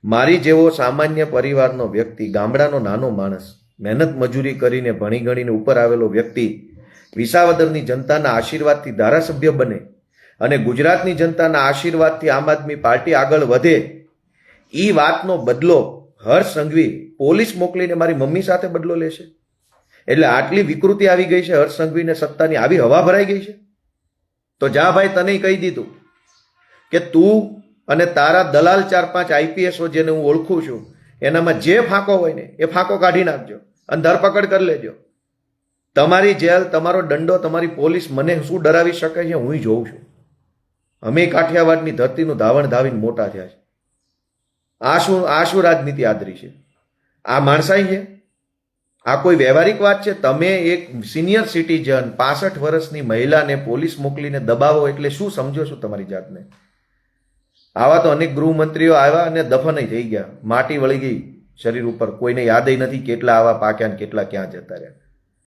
મારી જેવો સામાન્ય પરિવારનો વ્યક્તિ, ગામડાનો નાનો માણસ, મહેનત મજૂરી કરીને ભણી ગણીને ઉપર આવેલો વ્યક્તિ વિસાવદરની જનતાના આશીર્વાદથી ધારાસભ્ય બને અને ગુજરાતની જનતાના આશીર્વાદથી આમ આદમી પાર્ટી આગળ વધે, એ વાતનો બદલો હર્ષ સંઘવી પોલીસ મોકલીને મારી મમ્મી સાથે બદલો લેશે? એટલે આટલી વિકૃતિ આવી ગઈ છે હર્ષ સંઘવીને, સત્તાની આવી હવા ભરાઈ ગઈ છે. તો જા ભાઈ, તને કહી દીધું કે તું અને તારા દલાલ 4-5 આઈપીએસો જેને હું ઓળખું છું, એનામાં જે ફાંકો હોય ને એ ફાંકો કાઢી નાખજો અને ધરપકડ કરી લેજો. તમારી જેલ, તમારો દંડો, તમારી પોલીસ મને શું ડરાવી શકે છે હું જોઉં છું. અમે કાઠિયાવાડની ધરતીનું ધાવણ ધાવીને મોટા થયા છે. આ શું રાજનીતિ આદરી છે? આ માણસાઈ છે? આ કોઈ વ્યવહારિક વાત છે? તમે એક સિનિયર સિટીઝન 65 વર્ષની મહિલાને પોલીસ મોકલીને દબાવો એટલે શું સમજો છો તમારી જાતને? આવા તો અનેક ગૃહમંત્રીઓ આવ્યા અને દફન થઈ ગયા, માટી વળી ગઈ શરીર ઉપર, કોઈને યાદ નથી કેટલા આવા પાક્યા ને કેટલા ક્યાં જતા રહ્યા.